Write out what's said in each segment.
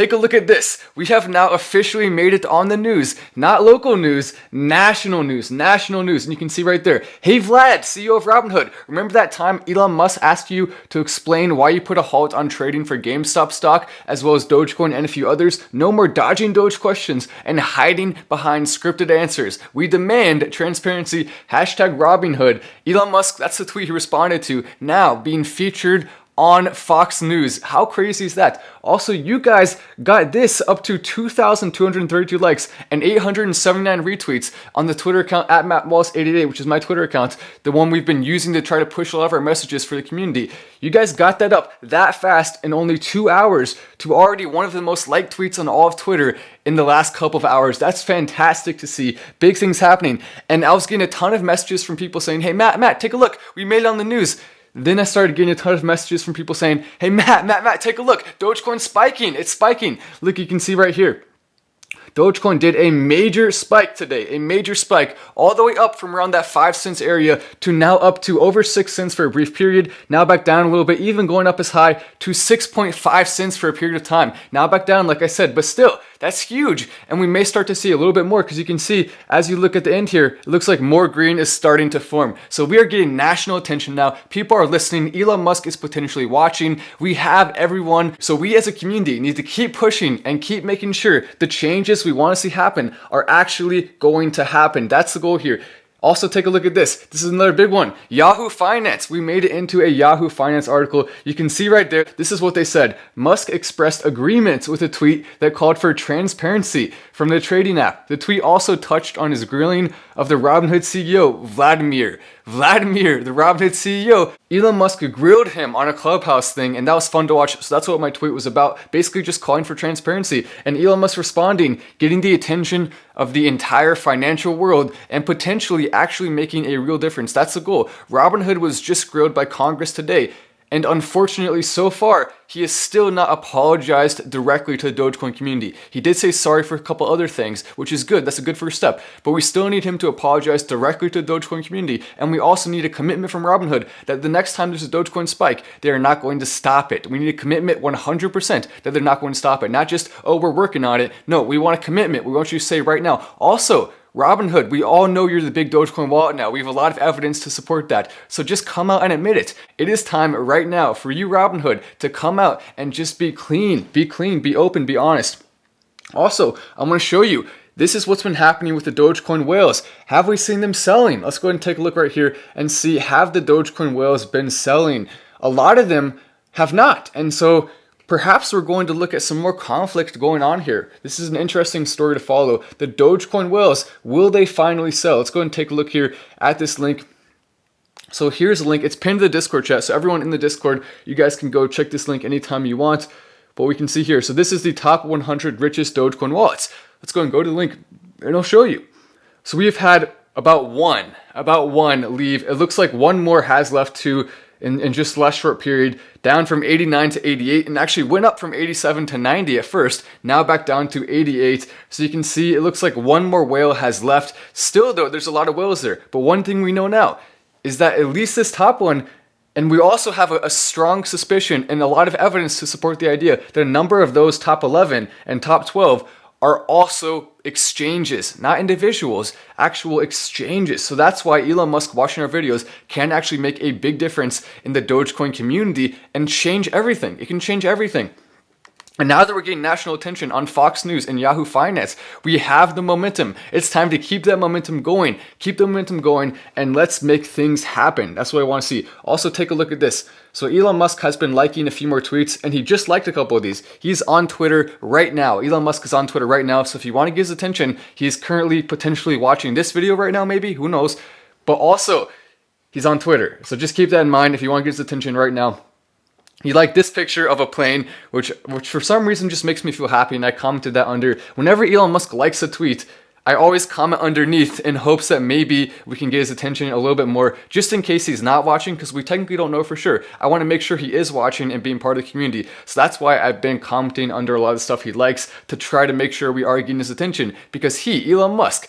Take a look at this. We have now officially made it on the news. Not local news, national news. National news. And you can see right there. Hey Vlad, CEO of Robinhood. Remember that time Elon Musk asked you to explain why you put a halt on trading for GameStop stock, as well as Dogecoin and a few others? No more dodging Doge questions and hiding behind scripted answers. We demand transparency. Hashtag Robinhood. Elon Musk, that's the tweet he responded to. Now being featured on Fox News. How crazy is that? Also, you guys got this up to 2,232 likes and 879 retweets on the Twitter account at MattWallace88, which is my Twitter account, the one we've been using to try to push a lot of our messages for the community. You guys got that up that fast in only 2 hours to already one of the most liked tweets on all of Twitter in the last couple of hours. That's fantastic to see. Big things happening. And I was getting a ton of messages from people saying, hey, Matt, take a look. We made it on the news. Then I started getting a ton of messages from people saying, hey, Matt, take a look. Dogecoin's spiking. It's spiking. Look, you can see right here. Dogecoin did a major spike today, a major spike, all the way up from around that 5 cents area to now up to over 6 cents for a brief period. Now back down a little bit, even going up as high to 6.5 cents for a period of time. Now back down, like I said, but still, that's huge. And we may start to see a little bit more because you can see as you look at the end here, it looks like more green is starting to form. So we are getting national attention now. People are listening. Elon Musk is potentially watching. We have everyone. So we as a community need to keep pushing and keep making sure the changes we want to see happen are actually going to happen. That's the goal here. Also, take a look at this. This is another big one. Yahoo Finance. We made it into a Yahoo Finance article. You can see right there, this is what they said. Musk expressed agreement with a tweet that called for transparency from the trading app. The tweet also touched on his grilling of the Robinhood CEO, Vladimir, the Robinhood CEO. Elon Musk grilled him on a Clubhouse thing, and that was fun to watch. So that's what my tweet was about. Basically just calling for transparency. And Elon Musk responding, getting the attention of the entire financial world and potentially actually making a real difference. That's the goal. Robinhood was just grilled by Congress today. And unfortunately, so far, he has still not apologized directly to the Dogecoin community. He did say sorry for a couple other things, which is good. That's a good first step. But we still need him to apologize directly to the Dogecoin community. And we also need a commitment from Robinhood that the next time there's a Dogecoin spike, they are not going to stop it. We need a commitment 100% that they're not going to stop it. Not just, oh, we're working on it. No, we want a commitment. We want you to say right now. Also, Robinhood, we all know you're the big Dogecoin wallet now. We have a lot of evidence to support that. So just come out and admit it. It is time right now for you, Robinhood, to come out and just be clean, be open, be honest. Also, I'm going to show you, this is what's been happening with the Dogecoin whales. Have we seen them selling? Let's go ahead and take a look right here and see, have the Dogecoin whales been selling? A lot of them have not. And so perhaps we're going to look at some more conflict going on here. This is an interesting story to follow. The Dogecoin whales, will they finally sell? Let's go ahead and take a look here at this link. So here's the link. It's pinned to the Discord chat. So everyone in the Discord, you guys can go check this link anytime you want. But we can see here. So this is the top 100 richest Dogecoin wallets. Let's go and go to the link and I'll show you. So we've had about one leave. It looks like one more has left too. In just the last short period, down from 89 to 88, and actually went up from 87 to 90 at first, now back down to 88. So you can see it looks like one more whale has left. Still though, there's a lot of whales there. But one thing we know now is that at least this top one, and we also have a strong suspicion and a lot of evidence to support the idea that a number of those top 11 and top 12 are also exchanges, not individuals, actual exchanges. So that's why Elon Musk watching our videos can actually make a big difference in the Dogecoin community and change everything. It can change everything. And now that we're getting national attention on Fox News and Yahoo Finance, we have the momentum. It's time to keep that momentum going. Keep the momentum going and let's make things happen. That's what I want to see. Also, take a look at this. So Elon Musk has been liking a few more tweets and he just liked a couple of these. He's on Twitter right now. Elon Musk is on Twitter right now. So if you want to get his attention, he's currently potentially watching this video right now, maybe, who knows. But also, he's on Twitter. So just keep that in mind if you want to get his attention right now. He liked this picture of a plane, which for some reason just makes me feel happy, and I commented that under. Whenever Elon Musk likes a tweet, I always comment underneath in hopes that maybe we can get his attention a little bit more, just in case he's not watching, because we technically don't know for sure. I want to make sure he is watching and being part of the community. So that's why I've been commenting under a lot of the stuff he likes to try to make sure we are getting his attention, because he, Elon Musk,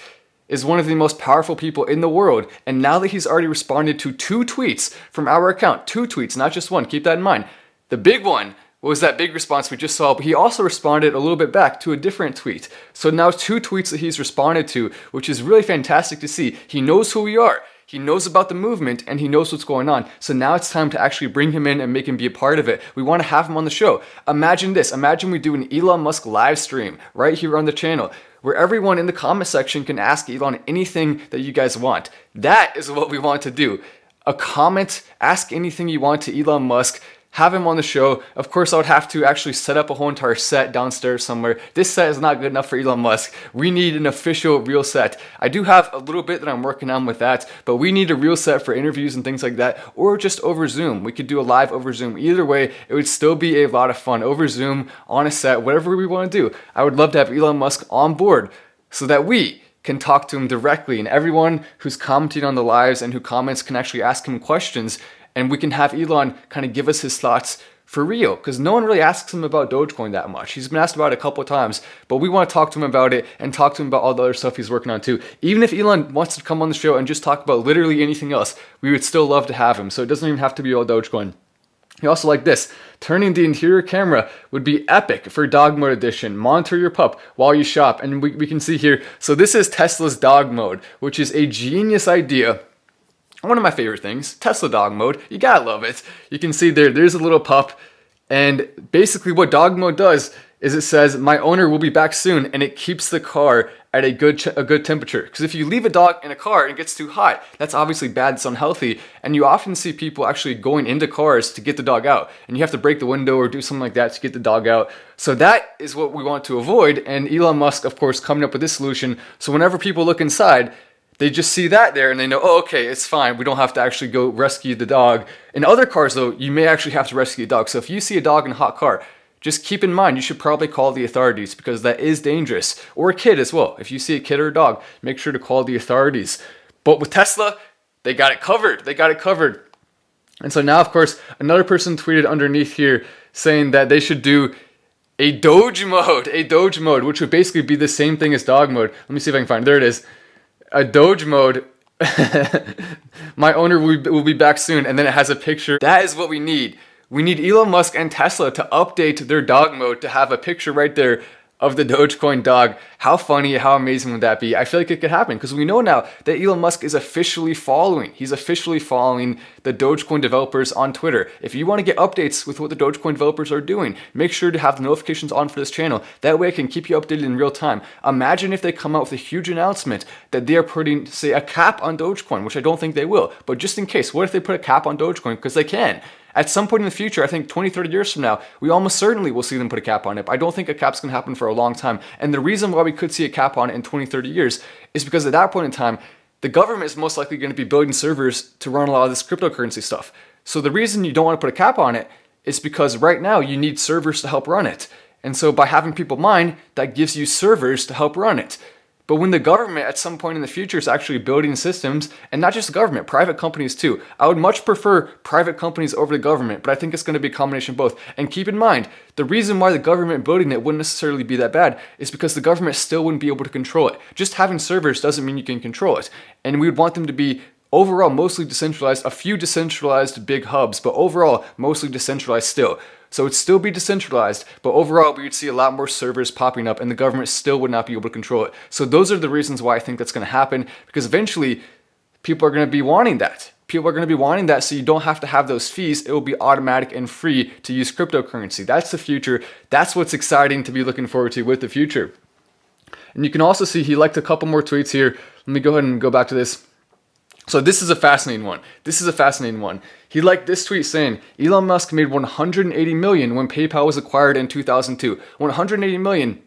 is one of the most powerful people in the world. And now that he's already responded to 2 tweets from our account, 2 tweets, not just one, keep that in mind. The big one was that big response we just saw, but he also responded a little bit back to a different tweet. So now 2 tweets that he's responded to, which is really fantastic to see. He knows who we are. He knows about the movement and he knows what's going on. So now it's time to actually bring him in and make him be a part of it. We want to have him on the show. Imagine this. Imagine we do an Elon Musk live stream right here on the channel where everyone in the comment section can ask Elon anything that you guys want. That is what we want to do. A comment, ask anything you want to Elon Musk. Have him on the show. Of course, I would have to actually set up a whole entire set downstairs somewhere. This set is not good enough for Elon Musk. We need an official real set. I do have a little bit that I'm working on with that, but we need a real set for interviews and things like that, or just over Zoom. We could do a live over Zoom. Either way, it would still be a lot of fun over Zoom, on a set, whatever we want to do. I would love to have Elon Musk on board so that we can talk to him directly, and everyone who's commenting on the lives and who comments can actually ask him questions, and we can have Elon kind of give us his thoughts for real, because no one really asks him about Dogecoin that much. He's been asked about it a couple of times, but we want to talk to him about it and talk to him about all the other stuff he's working on too. Even if Elon wants to come on the show and just talk about literally anything else, we would still love to have him, so it doesn't even have to be all Dogecoin. He also like this. Turning the interior camera would be epic for dog mode edition. Monitor your pup while you shop. And we can see here. So this is Tesla's dog mode, which is a genius idea. One of my favorite things, Tesla dog mode. You gotta love it. You can see there's a little pup. And basically what dog mode does is it says, my owner will be back soon, and it keeps the car at a good temperature. Because if you leave a dog in a car and it gets too hot, that's obviously bad, it's unhealthy, and you often see people actually going into cars to get the dog out, and you have to break the window or do something like that to get the dog out. So that is what we want to avoid, and Elon Musk, of course, coming up with this solution, so whenever people look inside, they just see that there and they know, oh, okay, it's fine. We don't have to actually go rescue the dog. In other cars, though, you may actually have to rescue a dog. So if you see a dog in a hot car, just keep in mind, you should probably call the authorities because that is dangerous. Or a kid as well. If you see a kid or a dog, make sure to call the authorities. But with Tesla, they got it covered. They got it covered. And so now, of course, another person tweeted underneath here saying that they should do a Doge mode, which would basically be the same thing as dog mode. Let me see if I can find it. There it is. A Doge mode. My owner will be back soon, and then it has a picture. That is what we need. We need Elon Musk and Tesla to update their dog mode to have a picture right there of the Dogecoin dog. How funny, how amazing would that be? I feel like it could happen because we know now that Elon Musk is officially following. He's officially following the Dogecoin developers on Twitter. If you want to get updates with what the Dogecoin developers are doing, make sure to have the notifications on for this channel. That way I can keep you updated in real time. Imagine if they come out with a huge announcement that they are putting, say, a cap on Dogecoin, which I don't think they will. But just in case, what if they put a cap on Dogecoin? Because they can. At some point in the future, I think 20, 30 years from now, we almost certainly will see them put a cap on it. But I don't think a cap's going to happen for a long time. And the reason why we could see a cap on it in 20, 30 years is because at that point in time, the government is most likely going to be building servers to run a lot of this cryptocurrency stuff. So the reason you don't want to put a cap on it is because right now you need servers to help run it. And so by having people mine, that gives you servers to help run it. But when the government at some point in the future is actually building systems, and not just the government, private companies too. I would much prefer private companies over the government, but I think it's going to be a combination of both. And keep in mind, the reason why the government building it wouldn't necessarily be that bad is because the government still wouldn't be able to control it. Just having servers doesn't mean you can control it. And we would want them to be overall mostly decentralized, a few decentralized big hubs, but overall mostly decentralized still. So it'd still be decentralized, but overall we would see a lot more servers popping up and the government still would not be able to control it. So those are the reasons why I think that's going to happen, because eventually people are going to be wanting that. People are going to be wanting that so you don't have to have those fees. It will be automatic and free to use cryptocurrency. That's the future. That's what's exciting to be looking forward to with the future. And you can also see he liked a couple more tweets here. Let me go ahead and go back to this. So this is a fascinating one. He liked this tweet saying, Elon Musk made $180 million when PayPal was acquired in 2002. $180 million,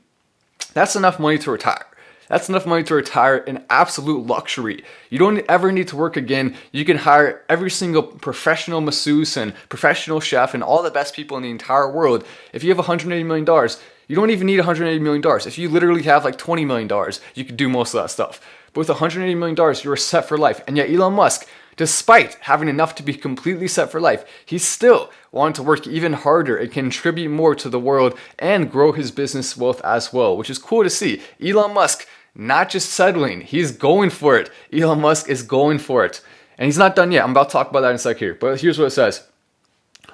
that's enough money to retire. That's enough money to retire in absolute luxury. You don't ever need to work again. You can hire every single professional masseuse and professional chef and all the best people in the entire world. If you have $180 million, you don't even need $180 million. If you literally have like $20 million, you could do most of that stuff. But with $180 million, you're set for life. And yet Elon Musk, despite having enough to be completely set for life, he still wanted to work even harder and contribute more to the world and grow his business wealth as well, which is cool to see. Elon Musk, not just settling, he's going for it. Elon Musk is going for it. And he's not done yet. I'm about to talk about that in a sec here. But here's what it says.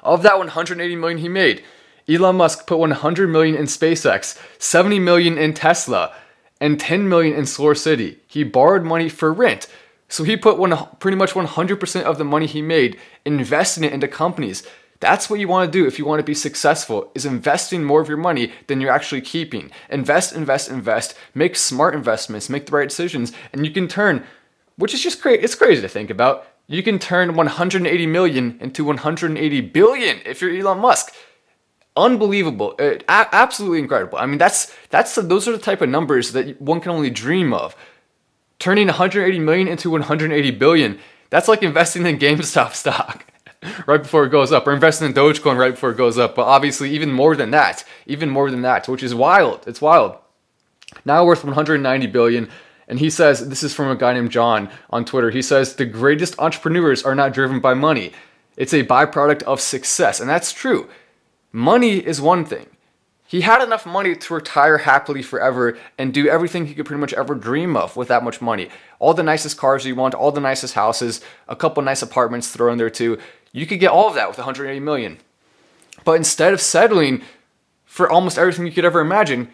Of that $180 million he made, Elon Musk put 100 million in SpaceX, 70 million in Tesla, and 10 million in Solar City. He borrowed money for rent. So he put pretty much 100% of the money he made, investing it into companies. That's what you want to do if you want to be successful, is investing more of your money than you're actually keeping. Invest, invest, invest. Make smart investments. Make the right decisions. And you can turn, which is just crazy. It's crazy to think about. You can turn 180 million into 180 billion if you're Elon Musk. Unbelievable. Absolutely incredible. I mean, those are the type of numbers that one can only dream of. Turning 180 million into 180 billion. That's like investing in GameStop stock right before it goes up, or investing in Dogecoin right before it goes up. But obviously even more than that, which is wild. It's wild. Now worth 190 billion. And he says, this is from a guy named John on Twitter. He says, the greatest entrepreneurs are not driven by money. It's a byproduct of success. And that's true. Money is one thing. He had enough money to retire happily forever and do everything he could pretty much ever dream of with that much money. All the nicest cars you want, all the nicest houses, a couple nice apartments thrown in there too. You could get all of that with 180 million. But instead of settling for almost everything you could ever imagine,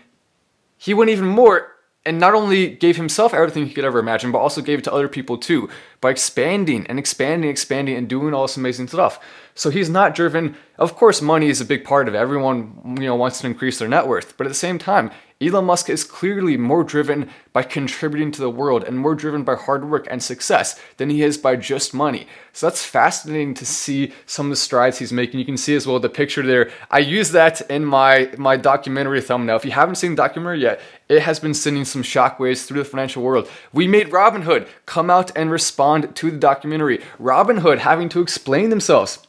he went even more and not only gave himself everything he could ever imagine, but also gave it to other people too, by expanding and expanding and doing all this amazing stuff. So he's not driven. Of course, money is a big part of it. Everyone, wants to increase their net worth. But at the same time, Elon Musk is clearly more driven by contributing to the world and more driven by hard work and success than he is by just money. So that's fascinating to see some of the strides he's making. You can see as well the picture there. I use that in my documentary thumbnail. If you haven't seen the documentary yet, it has been sending some shockwaves through the financial world. We made Robinhood come out and respond to the documentary. Robinhood having to explain themselves.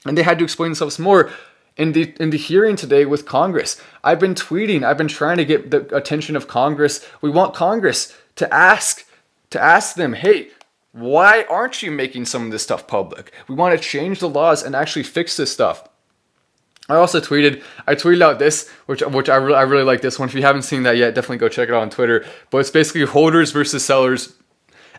And they had to explain themselves more in the hearing today with Congress. I've been tweeting. I've been trying to get the attention of Congress. We want Congress to ask them, hey, why aren't you making some of this stuff public? We want to change the laws and actually fix this stuff. I also tweeted out this, which I really like this one. If you haven't seen that yet, definitely go check it out on Twitter. But it's basically holders versus sellers,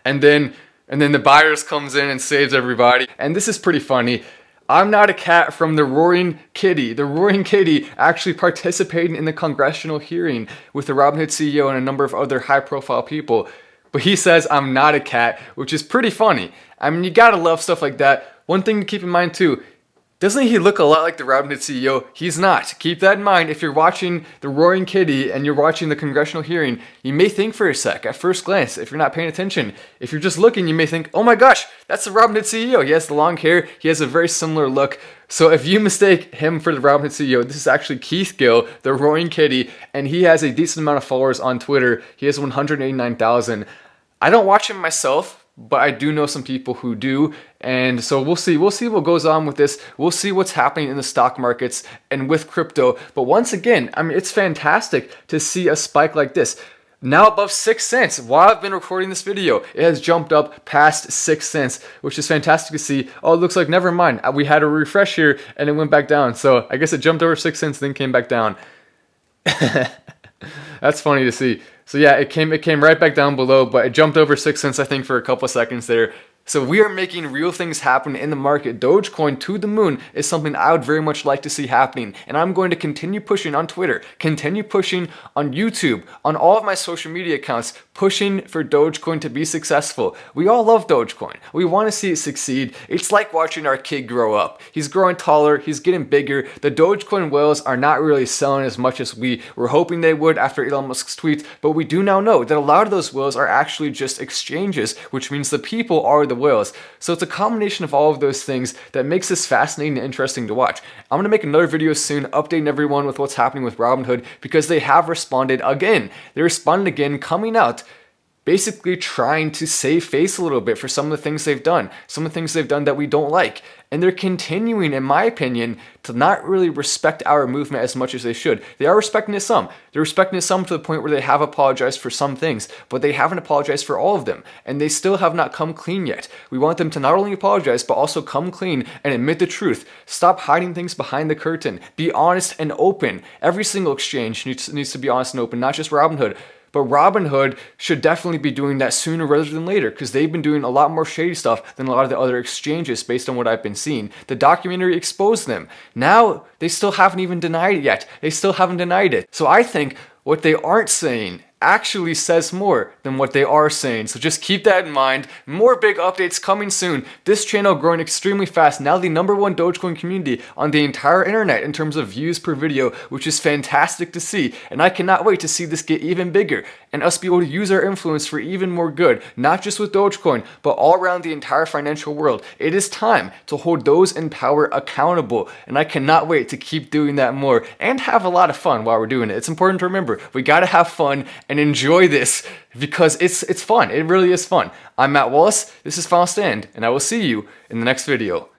and then the buyers comes in and saves everybody. And this is pretty funny. I'm not a cat from the Roaring Kitty. The Roaring Kitty actually participating in the congressional hearing with the Robinhood CEO and a number of other high-profile people. But he says I'm not a cat, which is pretty funny. I mean, you gotta love stuff like that. One thing to keep in mind too, doesn't he look a lot like the Robinhood CEO? He's not. Keep that in mind. If you're watching the Roaring Kitty and you're watching the congressional hearing, you may think for a sec, at first glance, if you're not paying attention. If you're just looking, you may think, oh my gosh, that's the Robinhood CEO. He has the long hair. He has a very similar look. So if you mistake him for the Robinhood CEO, this is actually Keith Gill, the Roaring Kitty, and he has a decent amount of followers on Twitter. He has 189,000. I don't watch him myself, but I do know some people who do, and so we'll see what goes on with this. We'll see what's happening in the stock markets and with crypto. But once again, I mean, it's fantastic to see a spike like this. Now above 6 cents. While I've been recording this video, it has jumped up past 6 cents, which is fantastic to see. Oh, it looks like, never mind. We had a refresh here and it went back down. So I guess it jumped over 6 cents, then came back down. That's funny to see. So yeah, it came right back down below, but it jumped over 6 cents, I think, for a couple of seconds there. So we are making real things happen in the market. Dogecoin to the moon is something I would very much like to see happening. And I'm going to continue pushing on Twitter, continue pushing on YouTube, on all of my social media accounts, pushing for Dogecoin to be successful. We all love Dogecoin. We want to see it succeed. It's like watching our kid grow up. He's growing taller, he's getting bigger. The Dogecoin whales are not really selling as much as we were hoping they would after Elon Musk's tweet, but we do now know that a lot of those whales are actually just exchanges, which means the people are the whales. So it's a combination of all of those things that makes this fascinating and interesting to watch. I'm going to make another video soon updating everyone with what's happening with Robinhood, because they have responded again. They responded again, coming out basically trying to save face a little bit for some of the things they've done, some of the things they've done that we don't like. And they're continuing, in my opinion, to not really respect our movement as much as they should. They are respecting it some. They're respecting it some to the point where they have apologized for some things, but they haven't apologized for all of them. And they still have not come clean yet. We want them to not only apologize, but also come clean and admit the truth. Stop hiding things behind the curtain. Be honest and open. Every single exchange needs to be honest and open, not just Robinhood. But Robinhood should definitely be doing that sooner rather than later because they've been doing a lot more shady stuff than a lot of the other exchanges based on what I've been seeing. The documentary exposed them. Now, they still haven't even denied it yet. They still haven't denied it. So I think what they aren't saying actually says more than what they are saying. So just keep that in mind. More big updates coming soon. This channel growing extremely fast. Now the #1 Dogecoin community on the entire internet in terms of views per video, which is fantastic to see. And I cannot wait to see this get even bigger and us be able to use our influence for even more good, not just with Dogecoin, but all around the entire financial world. It is time to hold those in power accountable. And I cannot wait to keep doing that more and have a lot of fun while we're doing it. It's important to remember, we gotta have fun and enjoy this because it's fun. It really is fun. I'm Matt Wallace, this is Final Stand, and I will see you in the next video.